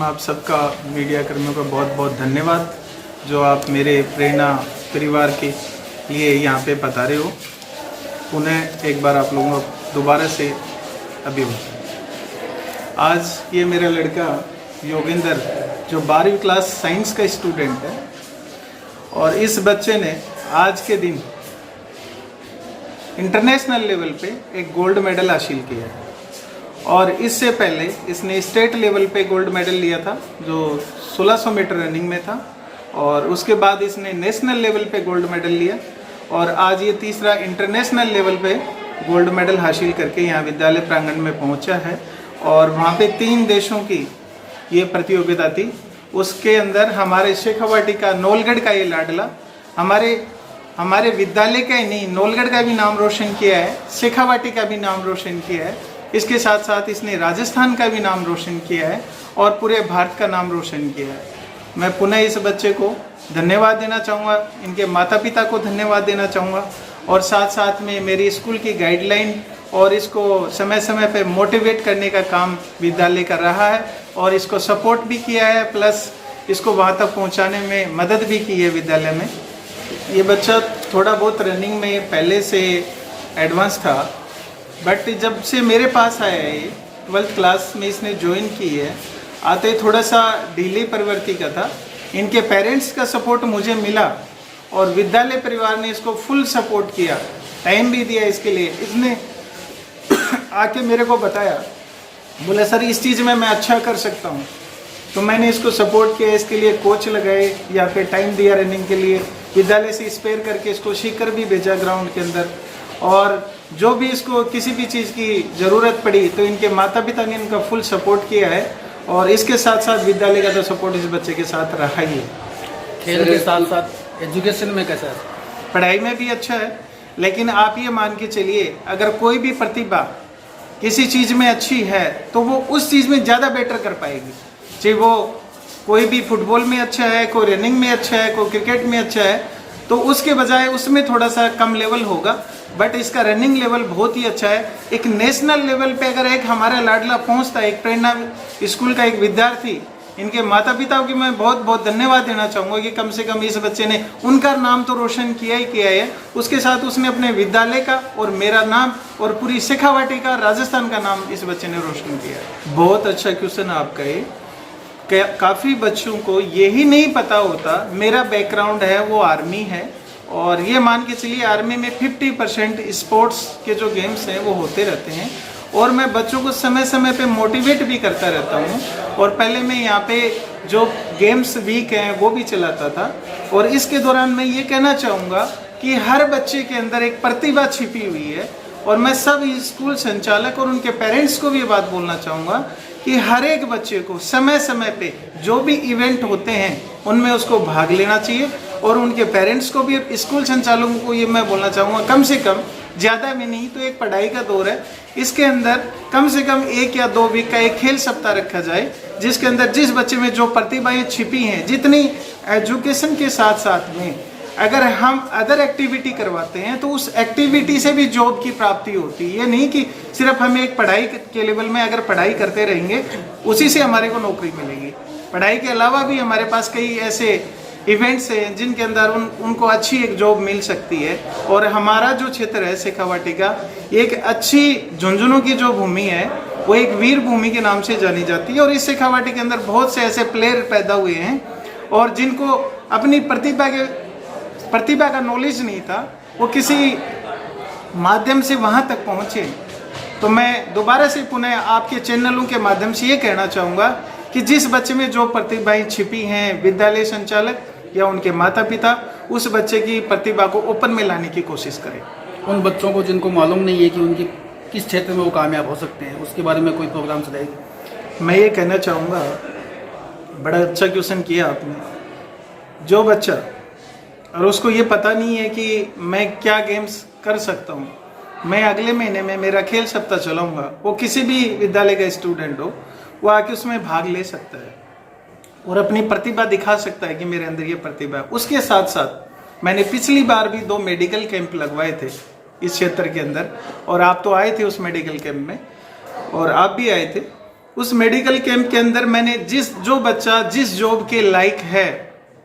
सर्वप्रथम आप सबका मीडिया कर्मियों का बहुत बहुत धन्यवाद जो आप मेरे प्रेरणा परिवार के लिए यहाँ पे बता रहे हो। पुनः एक बार आप लोगों को दोबारा से अभिवादन। आज ये मेरा लड़का योगेंद्र जो 12वीं क्लास साइंस का स्टूडेंट है और इस बच्चे ने आज के दिन इंटरनेशनल लेवल पे एक गोल्ड मेडल हासिल किया है और इससे पहले इसने स्टेट लेवल पे गोल्ड मेडल लिया था जो 1600 मीटर रनिंग में था और उसके बाद इसने नेशनल लेवल पे गोल्ड मेडल लिया और आज ये तीसरा इंटरनेशनल लेवल पे गोल्ड मेडल हासिल करके यहाँ विद्यालय प्रांगण में पहुँचा है। और वहाँ पे 3 देशों की ये प्रतियोगिता थी। उसके अंदर हमारे शेखावाटी का नौलगढ़ का ये लाडला हमारे विद्यालय का ही नहीं, नौलगढ़ का भी नाम रोशन किया है, शेखावाटी का भी नाम रोशन किया है। इसके साथ साथ इसने राजस्थान का भी नाम रोशन किया है और पूरे भारत का नाम रोशन किया है। मैं पुनः इस बच्चे को धन्यवाद देना चाहूँगा, इनके माता पिता को धन्यवाद देना चाहूँगा और साथ साथ में मेरी स्कूल की गाइडलाइन और इसको समय समय पे मोटिवेट करने का काम विद्यालय कर रहा है और इसको सपोर्ट भी किया है, प्लस इसको वहाँ तक पहुँचाने में मदद भी की है विद्यालय में। ये बच्चा थोड़ा बहुत रनिंग में पहले से एडवांस था, बट जब से मेरे पास आया है 12th क्लास में इसने ज्वाइन की है, आते थोड़ा सा डिले प्रवृत्ति का था। इनके पेरेंट्स का सपोर्ट मुझे मिला और विद्यालय परिवार ने इसको फुल सपोर्ट किया, टाइम भी दिया इसके लिए। इसने आके मेरे को बताया, बोला सर इस चीज़ में मैं अच्छा कर सकता हूँ, तो मैंने इसको सपोर्ट किया, इसके लिए कोच लगाए या फिर टाइम दिया रनिंग के लिए। विद्यालय से स्पेयर करके इसको सीकर भी भेजा ग्राउंड के अंदर और जो भी इसको किसी भी चीज़ की ज़रूरत पड़ी तो इनके माता पिता ने इनका फुल सपोर्ट किया है और इसके साथ साथ विद्यालय का तो सपोर्ट इस बच्चे के साथ रहा ही है। खेल के साथ साथ एजुकेशन में कैसा है? पढ़ाई में भी अच्छा है, लेकिन आप ये मान के चलिए अगर कोई भी प्रतिभा किसी चीज़ में अच्छी है तो वो उस चीज़ में ज़्यादा बेटर कर पाएगी। चाहे वो कोई भी फुटबॉल में अच्छा है, कोई रनिंग में अच्छा है, कोई क्रिकेट में अच्छा है, तो उसके बजाय उसमें थोड़ा सा कम लेवल होगा, बट इसका रनिंग लेवल बहुत ही अच्छा है। एक नेशनल लेवल पे अगर एक हमारा लाडला पहुंचता है, एक प्रेरणा स्कूल का एक विद्यार्थी, इनके माता पिता की मैं बहुत बहुत धन्यवाद देना चाहूँगा कि कम से कम इस बच्चे ने उनका नाम तो रोशन किया ही किया है, उसके साथ उसने अपने विद्यालय का और मेरा नाम और पूरी शेखावाटी का, राजस्थान का नाम इस बच्चे ने रोशन किया है। बहुत अच्छा क्वेश्चन आपका ये। काफ़ी बच्चों को यही नहीं पता होता मेरा बैकग्राउंड है वो आर्मी है और ये मान के चलिए आर्मी में 50% स्पोर्ट्स के जो गेम्स हैं वो होते रहते हैं और मैं बच्चों को समय समय पे मोटिवेट भी करता रहता हूँ। और पहले मैं यहाँ पे जो गेम्स वीक हैं वो भी चलाता था और इसके दौरान मैं ये कहना चाहूँगा कि हर बच्चे के अंदर एक प्रतिभा छिपी हुई है और मैं सब स्कूल संचालक और उनके पेरेंट्स को भी ये बात बोलना चाहूँगा कि हर एक बच्चे को समय समय पे जो भी इवेंट होते हैं उनमें उसको भाग लेना चाहिए और उनके पेरेंट्स को भी, स्कूल संचालकों को ये मैं बोलना चाहूँगा कम से कम, ज़्यादा भी नहीं तो एक पढ़ाई का दौर है, इसके अंदर कम से कम 1 या 2 वीक का एक खेल सप्ताह रखा जाए जिसके अंदर जिस बच्चे में जो प्रतिभाएँ छिपी हैं, जितनी एजुकेशन के साथ साथ में अगर हम अदर एक्टिविटी करवाते हैं तो उस एक्टिविटी से भी जॉब की प्राप्ति होती है। ये नहीं कि सिर्फ हमें एक पढ़ाई के लेवल में अगर पढ़ाई करते रहेंगे उसी से हमारे को नौकरी मिलेगी। पढ़ाई के अलावा भी हमारे पास कई ऐसे इवेंट्स हैं जिनके अंदर उनको अच्छी एक जॉब मिल सकती है। और हमारा जो क्षेत्र है शेखावाटी का, एक अच्छी झुंझुनू की जो भूमि है वो एक वीर भूमि के नाम से जानी जाती है और इस शेखावाटी के अंदर बहुत से ऐसे प्लेयर पैदा हुए हैं और जिनको अपनी प्रतिभा का नॉलेज नहीं था, वो किसी माध्यम से वहाँ तक पहुँचे। तो मैं दोबारा से पुनः आपके चैनलों के माध्यम से ये कहना चाहूँगा कि जिस बच्चे में जो प्रतिभाएं छिपी हैं, विद्यालय संचालक या उनके माता पिता उस बच्चे की प्रतिभा को ओपन में लाने की कोशिश करें। उन बच्चों को जिनको मालूम नहीं है कि उनकी किस क्षेत्र में वो कामयाब हो सकते हैं, उसके बारे में कोई प्रोग्राम चलाएगी? मैं ये कहना चाहूँगा, बड़ा अच्छा क्वेश्चन किया आपने। जो बच्चा और उसको ये पता नहीं है कि मैं क्या गेम्स कर सकता हूँ, मैं अगले महीने में मेरा खेल सप्ताह चलाऊँगा, वो किसी भी विद्यालय का स्टूडेंट हो, वो आके उसमें भाग ले सकता है और अपनी प्रतिभा दिखा सकता है कि मेरे अंदर ये प्रतिभा है। उसके साथ साथ मैंने पिछली बार भी 2 मेडिकल कैंप लगवाए थे इस क्षेत्र के अंदर और आप तो आए थे उस मेडिकल कैंप में और आप भी आए थे। उस मेडिकल कैंप के अंदर मैंने जो बच्चा जिस जॉब के लायक है,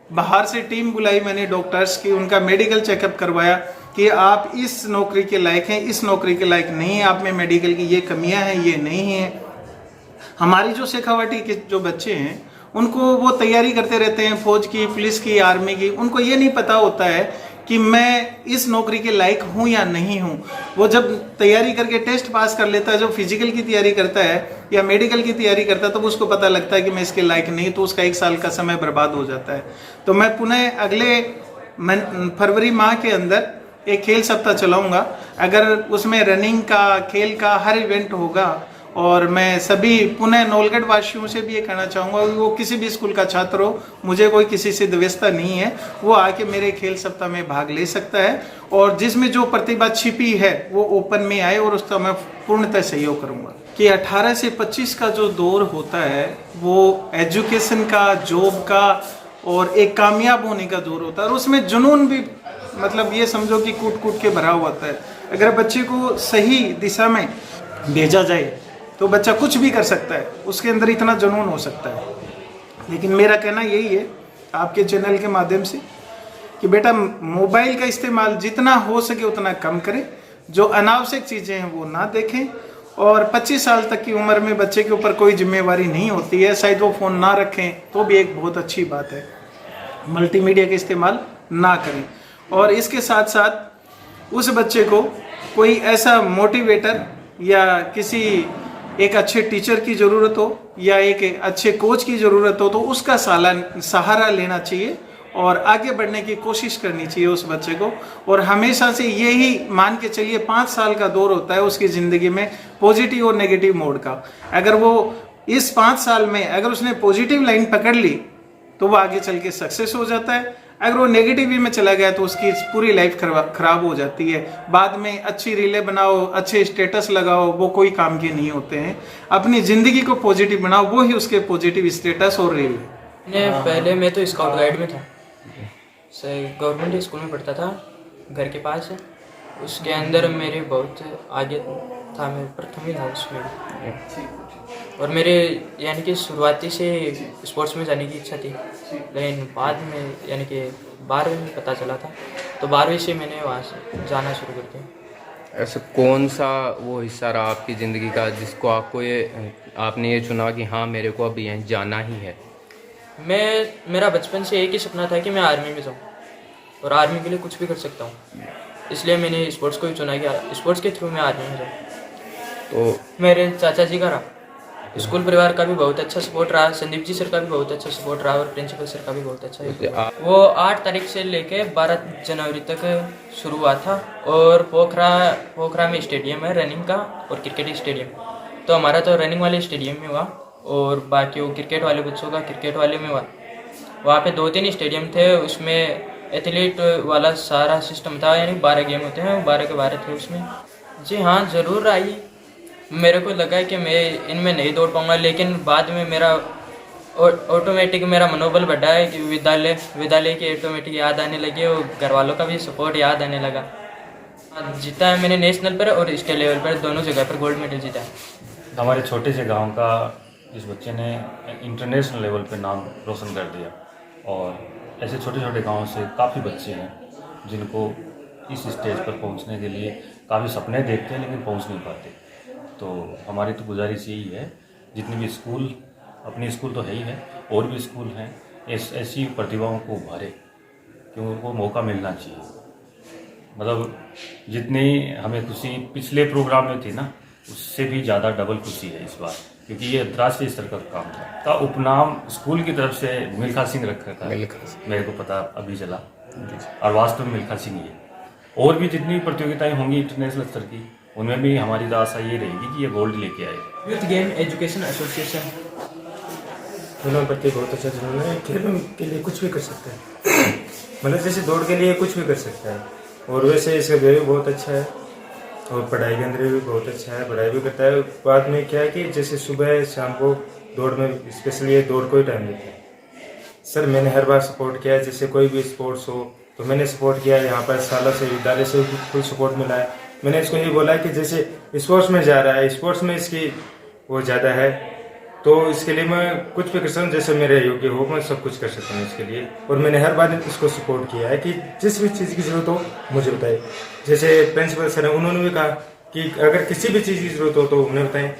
बाहर से टीम बुलाई मैंने डॉक्टर्स की, उनका मेडिकल चेकअप करवाया कि आप इस नौकरी के लायक हैं, इस नौकरी के लायक नहीं है, आप में मेडिकल की ये कमियां हैं, ये नहीं है। हमारी जो शेखावाटी के जो बच्चे हैं उनको वो तैयारी करते रहते हैं फौज की, पुलिस की, आर्मी की, उनको ये नहीं पता होता है कि मैं इस नौकरी के लायक हूँ या नहीं हूँ। वो जब तैयारी करके टेस्ट पास कर लेता है, जो फिजिकल की तैयारी करता है या मेडिकल की तैयारी करता है, तो उसको पता लगता है कि मैं इसके लायक नहीं, तो उसका 1 साल का समय बर्बाद हो जाता है। तो मैं पुनः अगले फरवरी माह के अंदर एक खेल सप्ताह चलाऊंगा। अगर उसमें रनिंग का, खेल का हर इवेंट होगा, और मैं सभी पुनः नौलगढ़ वासियों से भी ये कहना चाहूँगा, वो किसी भी स्कूल का छात्र हो, मुझे कोई किसी से द्वेषता नहीं है, वो आके मेरे खेल सप्ताह में भाग ले सकता है, और जिसमें जो प्रतिभा छिपी है वो ओपन में आए, और उसका मैं पूर्णतः सहयोग करूँगा। कि 18 से 25 का जो दौर होता है वो एजुकेशन का, जॉब का और एक कामयाब होने का दौर होता है, और उसमें जुनून भी मतलब ये समझो कि कूट कूट के भरा हुआ होता है। अगर बच्चे को सही दिशा में भेजा जाए तो बच्चा कुछ भी कर सकता है, उसके अंदर इतना जुनून हो सकता है। लेकिन मेरा कहना यही है आपके चैनल के माध्यम से कि बेटा मोबाइल का इस्तेमाल जितना हो सके उतना कम करें, जो अनावश्यक चीज़ें हैं वो ना देखें, और 25 साल तक की उम्र में बच्चे के ऊपर कोई जिम्मेवारी नहीं होती है, शायद वो फ़ोन ना रखें तो भी एक बहुत अच्छी बात है। मल्टीमीडिया का इस्तेमाल ना करें, और इसके साथ साथ उस बच्चे को कोई ऐसा मोटिवेटर या किसी एक अच्छे टीचर की ज़रूरत हो या एक अच्छे कोच की ज़रूरत हो, तो उसका सहारा लेना चाहिए और आगे बढ़ने की कोशिश करनी चाहिए उस बच्चे को। और हमेशा से यही मान के चलिए 5 साल का दौर होता है उसकी ज़िंदगी में, पॉजिटिव और नेगेटिव मोड का। अगर वो इस 5 साल में अगर उसने पॉजिटिव लाइन पकड़ ली तो वो आगे चल के सक्सेस हो जाता है। अगर वो नेगेटिव वे में चला गया तो उसकी पूरी लाइफ खराब हो जाती है। बाद में अच्छी रीलें बनाओ, अच्छे स्टेटस लगाओ, वो कोई काम के नहीं होते हैं। अपनी ज़िंदगी को पॉजिटिव बनाओ, वो ही उसके पॉजिटिव स्टेटस और रील। पहले मैं तो स्काउट गाइड में था, गवर्नमेंट स्कूल में पढ़ता था घर के पास। उसके अंदर मेरे बहुत आगे था, मैं प्रथम ही था उसमें। और मेरे यानी कि शुरुआती से स्पोर्ट्स में जाने की इच्छा थी, लेकिन बाद में यानी कि 12वीं में पता चला था, तो 12वीं से मैंने वहाँ से जाना शुरू कर दिया। ऐसा कौन सा वो हिस्सा रहा आपकी ज़िंदगी का जिसको आपने ये चुना कि हाँ मेरे को अब यहीं जाना ही है? मेरा बचपन से एक ही सपना था कि मैं आर्मी में जाऊँ, और आर्मी के लिए कुछ भी कर सकता हूँ, इसलिए मैंने स्पोर्ट्स को ही चुना कि स्पोर्ट्स के थ्रू मैं आर्मी में जाऊँ। तो मेरे चाचा जी का रहा, स्कूल परिवार का भी बहुत अच्छा सपोर्ट रहा, संदीप जी सर का भी बहुत अच्छा सपोर्ट रहा, और प्रिंसिपल सर का भी बहुत अच्छा। वो 8 तारीख से लेके 12 जनवरी तक शुरू हुआ था, और पोखरा में स्टेडियम है रनिंग का और क्रिकेट स्टेडियम। तो हमारा तो रनिंग वाले स्टेडियम में हुआ, और बाकी वो क्रिकेट वाले बच्चों का क्रिकेट वाले में हुआ। वहाँ पे 2-3 स्टेडियम थे, उसमें एथलीट वाला सारा सिस्टम था, यानी 12 गेम होते हैं, 12 के 12 थे उसमें। जी हाँ, ज़रूर आई। मेरे को लगा कि मैं इनमें नहीं दौड़ पाऊँगा, लेकिन बाद में मेरा ऑटोमेटिक मेरा मनोबल बढ़ा है कि विद्यालय की ऑटोमेटिक याद आने लगी, और घर वालों का भी सपोर्ट याद आने लगा। जीता है मैंने नेशनल पर और स्टेट लेवल पर, दोनों जगह पर गोल्ड मेडल जीता है। हमारे छोटे से गांव का इस बच्चे ने इंटरनेशनल लेवल पे नाम रोशन कर दिया, और ऐसे छोटे छोटे गांवों से काफ़ी बच्चे हैं जिनको इस स्टेज पर पहुंचने के लिए काफ़ी सपने देखते हैं लेकिन पहुंच नहीं पाते। तो हमारी तो गुजारिश यही है, जितने भी स्कूल, अपने स्कूल तो है ही है, और भी स्कूल हैं, ऐसी प्रतिभाओं को उभारे कि उनको मौका मिलना चाहिए। मतलब जितनी हमें खुशी पिछले प्रोग्राम में थी ना, उससे भी ज़्यादा डबल खुशी है इस बार, क्योंकि ये अंतर्राष्ट्रीय स्तर का काम था। का उपनाम स्कूल की तरफ से मिल्खा सिंह रखा था, मेरे को पता अभी चला, और वास्तव में मिल्खा सिंह ही है। और भी जितनी प्रतियोगिताएं होंगी इंटरनेशनल स्तर की, उनमें भी हमारी आशा ये रहेगी कि ये गोल्ड लेके आए। यूथ गेम एजुकेशन एसोसिएशन खेलों प्रति बहुत अच्छा जुनून है। खेलों के लिए कुछ भी कर सकता है, मतलब जैसे दौड़ के लिए कुछ भी कर सकता है, और वैसे इसका व्यय बहुत अच्छा है, और पढ़ाई के अंदर भी बहुत अच्छा है, पढ़ाई भी करता है। बाद में क्या है कि जैसे सुबह शाम को दौड़ में स्पेशली ये दौड़ को ही टाइम देता है। सर मैंने हर बार सपोर्ट किया है, जैसे कोई भी स्पोर्ट्स हो तो मैंने सपोर्ट किया है। यहाँ पर सालों से विद्यालय से फुल सपोर्ट मिला है। मैंने इसको ये बोला है कि जैसे स्पोर्ट्स में जा रहा है, स्पोर्ट्स में इसकी वो ज़्यादा है, तो इसके लिए मैं कुछ भी कर सकता हूँ, जैसे मेरे योग्य हो मैं सब कुछ कर सकता हूँ इसके लिए। और मैंने हर बार इसको सपोर्ट किया है कि जिस भी चीज़ की ज़रूरत हो मुझे बताए। जैसे प्रिंसिपल सर हैं, उन्होंने भी कहा कि अगर किसी भी चीज़ की ज़रूरत हो तो उन्हें बताएं।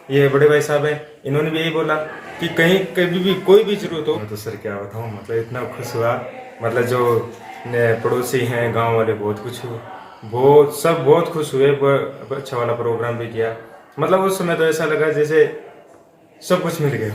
ये बड़े भाई साहब हैं, इन्होंने भी यही बोला कि कहीं कभी भी कोई भी ज़रूरत हो। तो सर क्या बताऊँ, मतलब इतना खुश हुआ, मतलब जो पड़ोसी हैं गाँव वाले बहुत खुश हुए, बहुत खुश हुए। अच्छा वाला प्रोग्राम भी किया, मतलब उस समय तो ऐसा लगा जैसे सब कुछ मिल गया।